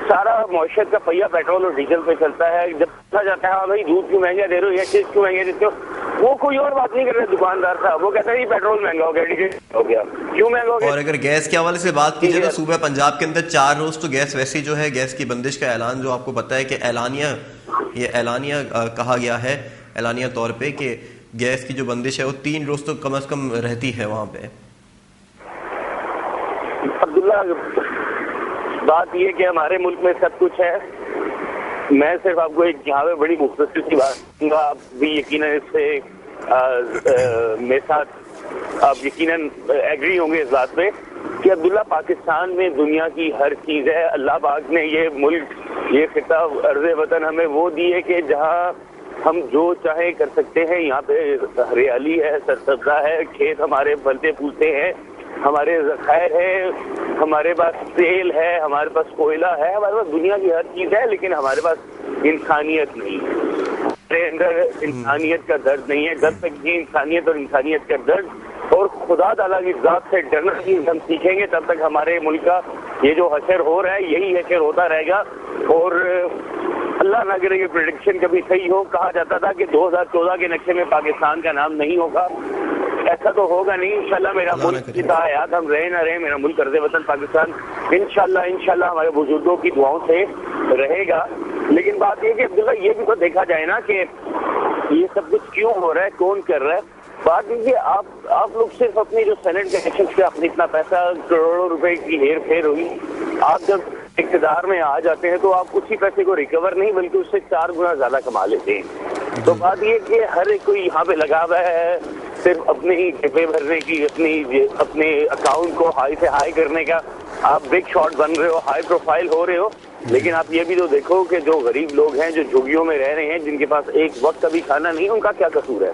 سارا معیشت کا پہیہ پیٹرول اور ڈیزل پہ چلتا ہے. جب پوچھا جاتا ہے ہاں بھائی دودھ کیوں مہنگا دے رہے ہو یا چیز کیوں مہنگا دیتے ہو، وہ کوئی اور بات نہیں کر رہے دکاندار صاحب، وہ کہتا ہے پیٹرول مہنگا ہو گیا، ڈیزل ہو گیا، کیوں مہنگا ہو گیا. اور اگر گیس کے حوالے سے بات کی جائے تو صوبہ پنجاب کے اندر 4 روز تو گیس ویسے جو ہے گیس کی بندش کا اعلان، جو آپ کو پتہ ہے کہ اعلانیہ کہا گیا ہے، اعلانیہ طور پہ کہ گیس کی جو بندش ہے وہ 3 روز تو کم از کم رہتی ہے وہاں پہ. عبداللہ بات یہ کہ ہمارے ملک میں سب کچھ ہے. میں صرف آپ کو ایک یہاں پہ بڑی مختصر سی بات کروں گا، آپ بھی یقیناً اس سے میرے ساتھ آپ یقیناً ایگری ہوں گے اس بات پہ کہ عبداللہ پاکستان میں دنیا کی ہر چیز ہے. اللہ پاک نے یہ ملک، یہ خطہ ارض وطن ہمیں وہ دی ہے کہ جہاں ہم جو چاہیں کر سکتے ہیں. یہاں پہ ہریالی ہے، سرسبزہ ہے، کھیت ہمارے پھلتے پھولتے ہیں، ہمارے ذخائر ہے، ہمارے پاس تیل ہے، ہمارے پاس کوئلہ ہے، ہمارے پاس دنیا کی ہر چیز ہے، لیکن ہمارے پاس انسانیت نہیں ہے. ہمارے اندر انسانیت کا درد نہیں ہے. جب تک یہ انسانیت اور انسانیت کا درد اور خدا تعالیٰ کی ذات سے ڈرنا ہی ہم سیکھیں گے، تب تک ہمارے ملک کا یہ جو حشر ہو رہا ہے یہی حشر ہوتا رہے گا. اور اللہ نہ کرے کہ پریڈکشن کبھی صحیح ہو. کہا جاتا تھا کہ 2014 کے نقشے میں پاکستان کا نام نہیں ہوگا، ایسا تو ہوگا نہیں. انشاءاللہ میرا ملک کی حیات ہم رہے نہ رہے، میرا ملک ارض وطن پاکستان انشاءاللہ ہمارے بزرگوں کی دعاؤں سے رہے گا. لیکن بات یہ کہ عبداللہ یہ بھی تو دیکھا جائے نا کہ یہ سب کچھ کیوں ہو رہا ہے، کون کر رہا ہے. بات یہ آپ لوگ صرف اپنے جو سینٹ کے الیکشن پہ اپنے اتنا پیسہ کروڑوں روپے کی ہیر پھیر ہوئی. آپ جب اقتدار میں آ جاتے ہیں تو آپ اسی پیسے کو ریکور نہیں بلکہ اس سے 4 گنا زیادہ کما لیتے ہیں. تو بات یہ کہ ہر ایک کوئی یہاں پہ لگا ہوا ہے صرف اپنے ہی ڈبے بھرنے کی، اپنے اکاؤنٹ کو ہائی سے ہائی کرنے کا. آپ بگ شاٹ بن رہے ہو، ہائی پروفائل ہو رہے ہو، لیکن آپ یہ بھی تو دیکھو کہ جو غریب لوگ ہیں، جو جھگیوں میں رہ رہے ہیں، جن کے پاس ایک وقت کا بھی کھانا نہیں ہے، ان کا کیا قصور ہے؟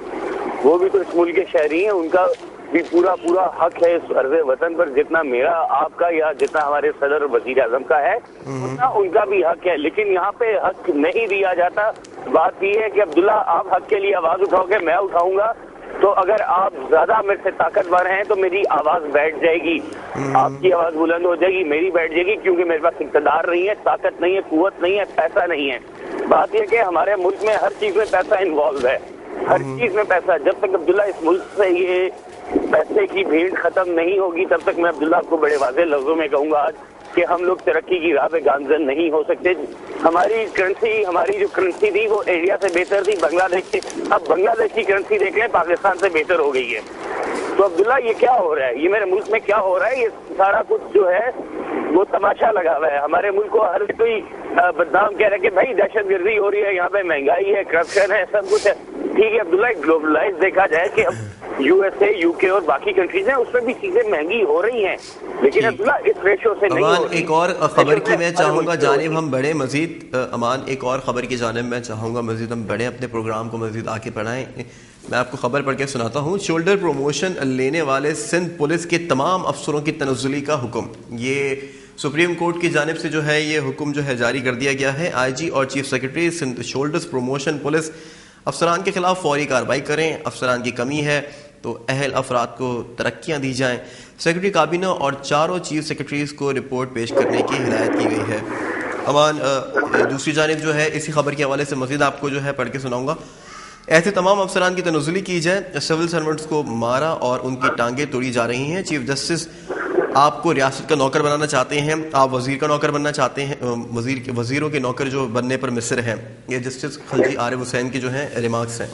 وہ بھی تو اس ملک کے شہری ہیں، ان کا بھی پورا حق ہے اس ارض وطن پر، جتنا میرا آپ کا یا جتنا ہمارے صدر اور وزیر اعظم کا ہے اتنا ان کا بھی حق ہے. لیکن یہاں پہ حق نہیں دیا جاتا. بات یہ ہے کہ عبداللہ آپ حق کے لیے آواز اٹھاؤ گے، میں اٹھاؤں گا، تو اگر آپ زیادہ میرے سے طاقتور ہیں تو میری آواز بیٹھ جائے گی, آپ کی آواز بلند ہو جائے گی, میری بیٹھ جائے گی, کیونکہ میرے پاس اقتدار نہیں ہے, طاقت نہیں ہے, قوت نہیں ہے, پیسہ نہیں ہے. بات یہ کہ ہمارے ملک میں ہر چیز میں پیسہ انوالو ہے, ہر چیز میں پیسہ. جب تک عبداللہ اس ملک سے یہ پیسے کی بھیڑ ختم نہیں ہوگی تب تک میں عبداللہ آپ کو بڑے واضح لفظوں میں کہوں گا آج کہ ہم لوگ ترقی کی راہ پہ گامزن نہیں ہو سکتے. ہماری جو کرنسی تھی وہ انڈیا سے بہتر تھی, بنگلہ دیش سے. اب بنگلہ دیش کی کرنسی دیکھ لیں, پاکستان سے بہتر ہو گئی ہے. تو عبداللہ یہ کیا ہو رہا ہے, یہ میرے ملک میں کیا ہو رہا ہے؟ یہ سارا کچھ جو ہے وہ تماشا لگا ہوا ہے. ہمارے ملک کو ہر کوئی بدنام کہہ رہا ہے کہ بھائی دہشت گردی ہو رہی ہے, یہاں پہ مہنگائی ہے, کرپشن ہے, سب کچھ ہے. ٹھیک ہے عبداللہ, گلوبلائز دیکھا جائے کہ اب یو ایس اے, یو کے اور باقی کنٹریز ہیں, اس میں بھی چیزیں مہنگی ہو رہی ہیں, لیکن عبداللہ اس ریشو سے نہیں ہو رہی. ایک اور خبر کی میں چاہوں گا جانب ہم بڑھیں مزید. امان, ایک اور خبر کی جانب میں چاہوں گا مزید ہم بڑھیں, اپنے پروگرام کو مزید آگے بڑھائیں. میں آپ کو خبر پڑھ کے سناتا ہوں. شولڈر پروموشن لینے والے سندھ پولیس کے تمام افسروں کی تنزلی کا حکم. یہ سپریم کورٹ کی جانب سے جو ہے یہ حکم جو ہے جاری کر دیا گیا ہے. آئی جی اور chief secretary Sindh shoulders promotion police افسران کے خلاف فوری کارروائی کریں. افسران کی کمی ہے تو اہل افراد کو ترقیاں دی جائیں. سیکرٹری کابینہ اور چاروں چیف سیکرٹریز کو رپورٹ پیش کرنے کی ہدایت کی گئی ہے. امان, دوسری جانب جو ہے اسی خبر کے حوالے سے مزید آپ کو جو ہے پڑھ کے سناؤں گا. ایسے تمام افسران کی تنزلی کی جائے. سول سرونٹس کو مارا اور ان کی ٹانگیں توڑی جا رہی ہیں. چیف جسٹس آپ کو ریاست کا نوکر بنانا چاہتے ہیں, آپ وزیر کا نوکر بننا چاہتے ہیں, وزیروں کے نوکر جو بننے پر مصر ہیں. یہ جسٹس خلجی عارف حسین کی جو ہیں ریمارکس ہیں.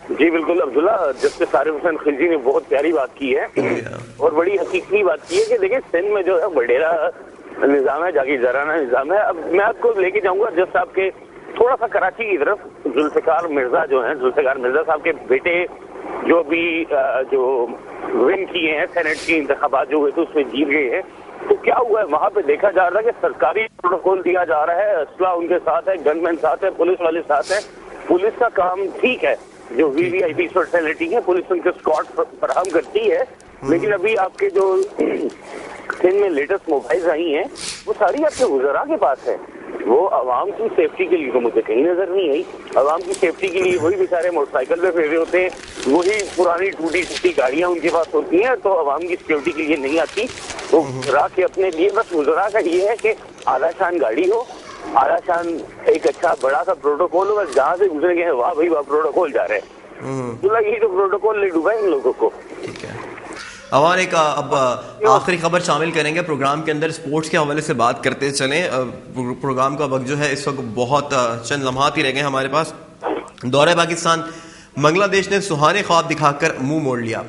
جی بالکل عبداللہ, جسٹس عارف حسین خلجی نے بہت پیاری بات کی ہے اور بڑی حقیقی بات کی ہے کہ دیکھیں سندھ میں جو ہے وڈیرا نظام ہے, جاگیردارانہ نظام ہے. اب میں آپ کو لے کے جاؤں گا جس صاحب کے تھوڑا سا کراچی کی طرف, ذوالفقار مرزا جو ہیں, ذوالفقار مرزا صاحب کے بیٹے جو بھی جو ون کیے ہیں, سینٹ کی انتخابات جو ہوئے تھے اس میں جیت گئے ہیں. تو کیا ہوا ہے وہاں پہ دیکھا جا رہا ہے کہ سرکاری پروٹوکول دیا جا رہا ہے, اسلحہ ان کے ساتھ ہے, گن مین ساتھ ہے, پولیس والے ساتھ ہیں. پولیس کا کام ٹھیک ہے, جو وی وی آئی پی فیسلٹی ہے پولیس ان کے اسکواڈ فراہم کرتی ہے, لیکن ابھی آپ کے جو سندھ میں لیٹسٹ موبائلز آئی ہیں وہ ساری آپ کے وزراء کے پاس ہے. وہ عوام کی سیفٹی کے لیے تو مجھے کہیں نظر نہیں آئی. عوام کی سیفٹی کے لیے وہی بیچارے موٹر سائیکل پہ پھر رہے ہوتے ہیں, وہی پرانی ٹوٹی پھوٹی گاڑیاں ان کے پاس ہوتی ہیں, تو عوام کی سیکورٹی کے لیے نہیں آتی. وہ وزراء کے اپنے لیے, بس وزراء کا یہ ہے کہ اعلیٰ شان گاڑی ہو, اعلیٰ شان ایک اچھا بڑا سا پروٹوکول ہو, بس جہاں سے گزرے گئے واہ بھائی واہ پروٹوکول جا رہے ہیں. یہی تو پروٹوکول لے ڈوبا ان لوگوں کو. ٹھیک ہے ہمارے ایک اب آخری خبر شامل کریں گے پروگرام کے اندر. اسپورٹس کے حوالے سے بات کرتے چلیں. پروگرام کا وقت جو ہے اس وقت بہت چند لمحات ہی رہ گئے ہمارے پاس. دورہ پاکستان, بنگلہ دیش نے سہانے خواب دکھا کر منہ موڑ لیا.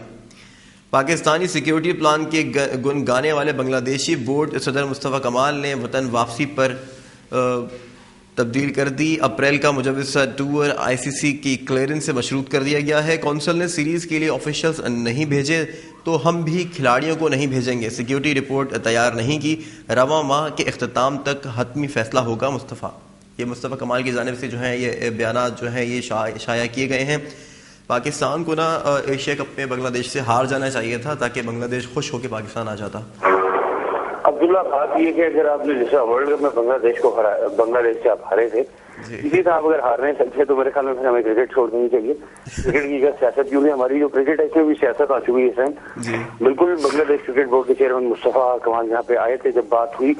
پاکستانی سیکیورٹی پلان کے گن گانے والے بنگلہ دیشی بورڈ صدر مصطفیٰ کمال نے وطن واپسی پر تبدیل کر دی. اپریل کا مجوزہ ٹور آئی سی سی کی کلیئرنس سے مشروط کر دیا گیا ہے. کونسل نے سیریز کے لیے آفیشلز نہیں بھیجے تو ہم بھی کھلاڑیوں کو نہیں بھیجیں گے. سیکیورٹی رپورٹ تیار نہیں کی, رواں ماہ کے اختتام تک حتمی فیصلہ ہوگا. مصطفیٰ, یہ مصطفیٰ کمال کی جانب سے جو ہیں یہ بیانات جو ہیں یہ شائع کیے گئے ہیں. پاکستان کو نا ایشیا کپ میں بنگلہ دیش سے ہار جانا چاہیے تھا تاکہ بنگلہ دیش خوش ہو کے پاکستان آ جاتا. عبداللہ بات یہ کہ اگر آپ نے جیسا ورلڈ کپ میں بنگلہ دیش سے آپ ہارے تھے, اسی طرح آپ اگر ہارنے چلتے تو میرے خیال میں پھر ہمیں کرکٹ چھوڑ دینی چاہیے. کرکٹ کی اگر سیاست کیوں نہیں, ہماری جو کرکٹ ہے اس میں بھی سیاست آ چکی ہے اس ٹائم. بالکل بنگلہ دیش کرکٹ بورڈ کے چیئرمین مصطفیٰ کمال یہاں پہ آئے تھے, جب بات ہوئی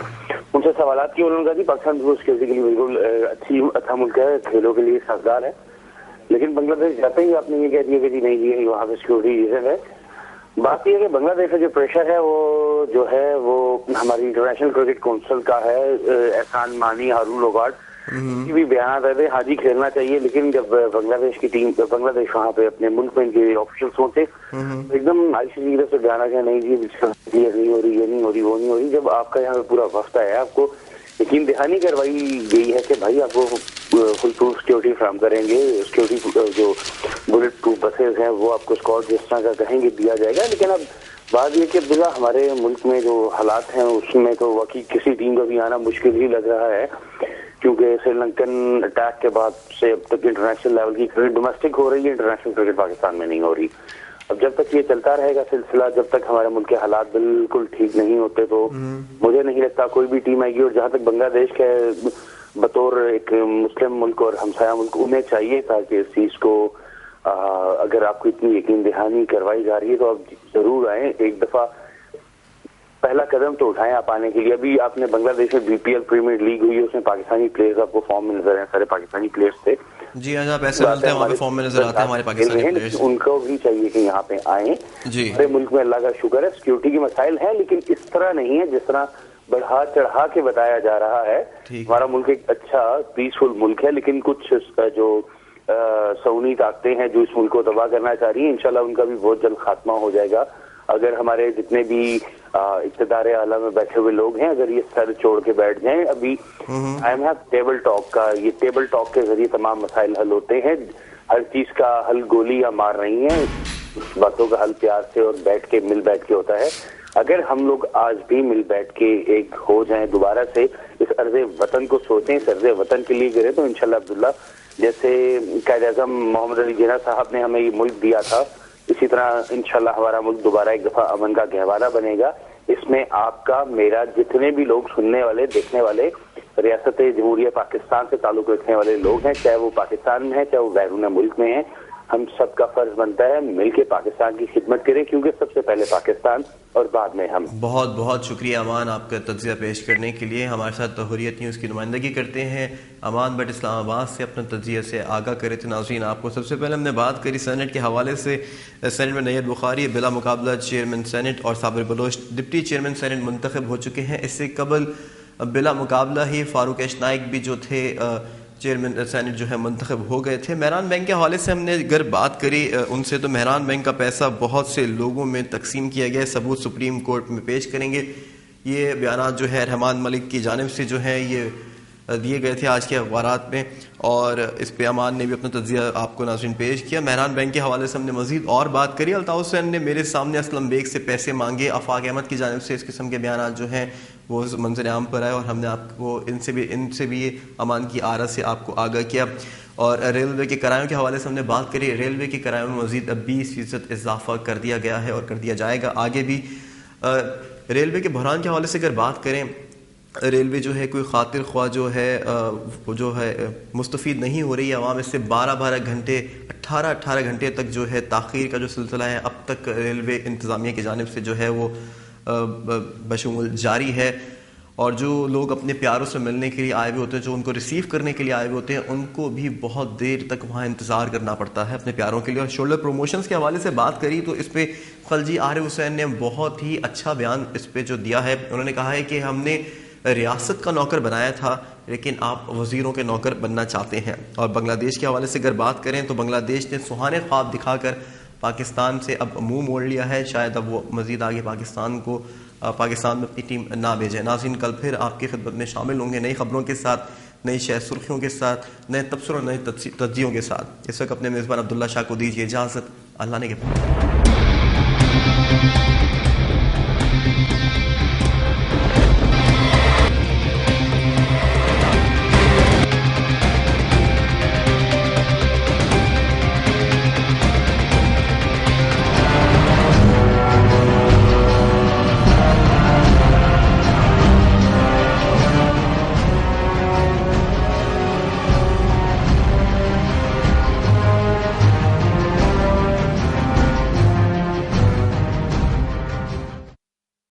ان سے سوالات کی, انہوں نے کہا کہ پاکستان سیکورٹی کے لیے بالکل اچھا ملک ہے, کھیلوں کے لیے سازگار ہے, لیکن بنگلہ دیش جاتے ہی آپ نے یہ کہہ دیا کہ جی نہیں جی وہاں پہ سیکورٹی ریزن ہے. بات یہ ہے کہ بنگلہ دیش کا جو پریشر ہے وہ جو ہے وہ ہماری انٹرنیشنل کرکٹ کونسل کا ہے. احسان مانی, ہارون لوگارڈ کی بھی بیانات آئے تھے, ہاں جی کھیلنا چاہیے, لیکن جب بنگلہ دیش کی ٹیم, بنگلہ دیش وہاں پہ اپنے ملک میں ان کے آفیشلس ہوتے ایک دم آئی سی سی کی طرف سے بیانات ہے نہیں جی نہیں ہو رہی, یہ نہیں ہو رہی, وہ نہیں ہو رہی. جب آپ کا یہاں پہ پورا وقت ہے, آپ کو یقین دہانی کروائی گئی ہے کہ بھائی آپ کو فل پروف سیکورٹی فراہم کریں گے, سیکورٹی جو بلٹ پروف بسز ہیں وہ آپ کو اسکواڈ جس طرح کا کہیں گے دیا جائے گا. لیکن اب بات یہ کہ عبداللہ ہمارے ملک میں جو حالات ہیں اس میں تو واقعی کسی ٹیم کا بھی آنا مشکل ہی لگ رہا ہے, کیونکہ سری لنکن اٹیک کے بعد سے اب تک انٹرنیشنل لیول کی کرکٹ ڈومیسٹک ہو رہی ہے, انٹرنیشنل کرکٹ پاکستان میں نہیں ہو رہی. اب جب تک یہ چلتا رہے گا سلسلہ, جب تک ہمارے ملک کے حالات بالکل ٹھیک نہیں ہوتے تو مجھے نہیں لگتا کوئی بھی ٹیم آئے گی. اور جہاں تک بنگلہ دیش کے بطور ایک مسلم ملک اور ہمسایہ ملک انہیں چاہیے تھا کہ اس چیز کو اگر آپ کو اتنی یقین دہانی کروائی جا رہی ہے تو آپ ضرور آئیں, ایک دفعہ پہلا قدم تو اٹھائیں آپ آنے کے لیے. ابھی آپ نے بنگلہ دیش میں B P L premier league ہوئی ہے, اس میں پاکستانی پلیئرز آپ کو فارم میں نظر ہیں, سارے پاکستانی پلیئرز تھے. جی ہاں, جہاں پیسے ملتے ہیں وہاں پہ فارم میں نظر آتے ہیں ہمارے پاکستانی پلیئرز. ان کو بھی چاہیے کہ یہاں پہ آئیں. جی ہمارے ملک میں اللہ کا شکر ہے سیکورٹی کے مسائل ہیں, لیکن اس طرح نہیں ہے جس طرح بڑھا چڑھا کے بتایا جا رہا ہے. ہمارا ملک ایک اچھا پیسفل ملک ہے, لیکن کچھ جو سونی طاقتیں ہیں جو اس ملک کو تباہ کرنا چاہ رہی ہیں, انشاءاللہ ان کا بھی بہت جلد خاتمہ ہو جائے گا. اگر ہمارے جتنے بھی اقتدار اعلیٰ میں بیٹھے ہوئے لوگ ہیں اگر یہ سر چھوڑ کے بیٹھ جائیں, ابھی آئی ایم ٹیبل ٹاک کا, یہ ٹیبل ٹاک کے ذریعے تمام مسائل حل ہوتے ہیں. ہر چیز کا حل گولیاں مار رہی ہیں, باتوں کا حل پیار سے اور بیٹھ کے مل بیٹھ کے ہوتا ہے. اگر ہم لوگ آج بھی مل بیٹھ کے ایک ہو جائیں, دوبارہ سے اس عرض وطن کو سوچیں, اس عرض وطن کے لیے کریں, تو انشاءاللہ عبداللہ جیسے قائد اعظم محمد علی جناح صاحب نے ہمیں یہ ملک دیا تھا, اسی طرح انشاءاللہ ہمارا ملک دوبارہ ایک دفعہ امن کا گہوارہ بنے گا. اس میں آپ کا میرا, جتنے بھی لوگ سننے والے دیکھنے والے ریاست جمہوریہ پاکستان سے تعلق رکھنے والے لوگ ہیں, چاہے وہ پاکستان میں ہیں چاہے وہ بیرون ملک میں ہیں, ہم سب کا فرض بنتا ہے مل کے پاکستان کی خدمت کریں, کیونکہ سب سے پہلے پاکستان اور بعد میں ہم. بہت بہت شکریہ امان آپ کا تجزیہ پیش کرنے کے لیے. ہمارے ساتھ حریت نیوز کی نمائندگی کرتے ہیں امان بٹ اسلام آباد سے, اپنے تجزیے سے آگاہ کرے تھے. ناظرین آپ کو سب سے پہلے ہم نے بات کری سینٹ کے حوالے سے. سینٹ میں نیت بخاری بلا مقابلہ چیئرمین سینٹ اور صابر بلوچ ڈپٹی چیئرمین سینٹ منتخب ہو چکے ہیں. اس سے قبل بلا مقابلہ ہی فاروق ایش نائک بھی جو تھے چیئرمین سینٹ جو ہے منتخب ہو گئے تھے. مہران بینک کے حوالے سے ہم نے اگر بات کری ان سے, تو مہران بینک کا پیسہ بہت سے لوگوں میں تقسیم کیا گیا. ثبوت سپریم کورٹ میں پیش کریں گے. یہ بیانات جو ہے رحمان ملک کی جانب سے جو ہے یہ دیے گئے تھے آج کے اخبارات میں, اور اس پہ امان نے بھی اپنا تجزیہ آپ کو ناظرین پیش کیا. مہران بینک کے حوالے سے ہم نے مزید اور بات کری. الطاف حسین نے میرے سامنے اسلم بیگ سے پیسے مانگے. آفاق احمد کی جانب سے اس قسم کے بیانات جو ہیں وہ منظر عام پر آئے, اور ہم نے آپ کو ان سے بھی امان کی آرا سے آپ کو آگاہ کیا. اور ریلوے کے کرایوں کے حوالے سے ہم نے بات کری. ریلوے کے کرایوں میں مزید 20% اضافہ کر دیا گیا ہے اور کر دیا جائے گا آگے بھی. ریلوے کے بحران کے حوالے سے اگر بات کریں, ریلوے جو ہے کوئی خاطر خواہ جو ہے مستفید نہیں ہو رہی ہے. عوام اس سے 12 گھنٹے 18 گھنٹے تک جو ہے تاخیر کا جو سلسلہ ہے اب تک ریلوے انتظامیہ کی جانب سے جو ہے وہ بشمول جاری ہے. اور جو لوگ اپنے پیاروں سے ملنے کے لیے آئے ہوئے ہوتے ہیں, جو ان کو ریسیو کرنے کے لیے آئے ہوئے ہوتے ہیں, ان کو بھی بہت دیر تک وہاں انتظار کرنا پڑتا ہے اپنے پیاروں کے لیے. اور شولڈر پروموشنز کے حوالے سے بات کری تو اس پہ خلجی عارف حسین نے بہت ہی اچھا بیان اس پہ جو دیا ہے. انہوں نے کہا ہے کہ ہم نے ریاست کا نوکر بنایا تھا لیکن آپ وزیروں کے نوکر بننا چاہتے ہیں. اور بنگلہ دیش کے حوالے سے اگر بات کریں تو بنگلہ دیش نے سہانے خواب دکھا کر پاکستان سے اب منہ موڑ لیا ہے. شاید اب وہ مزید آگے پاکستان میں اپنی ٹیم نہ بھیجیں. ناظرین کل پھر آپ کی خدمت میں شامل ہوں گے نئی خبروں کے ساتھ, نئی شہ سرخیوں کے ساتھ, نئے تبصروں, نئے تجزیوں کے ساتھ. اس وقت اپنے میزبان عبداللہ شاہ کو دیجیے اجازت. اللہ نے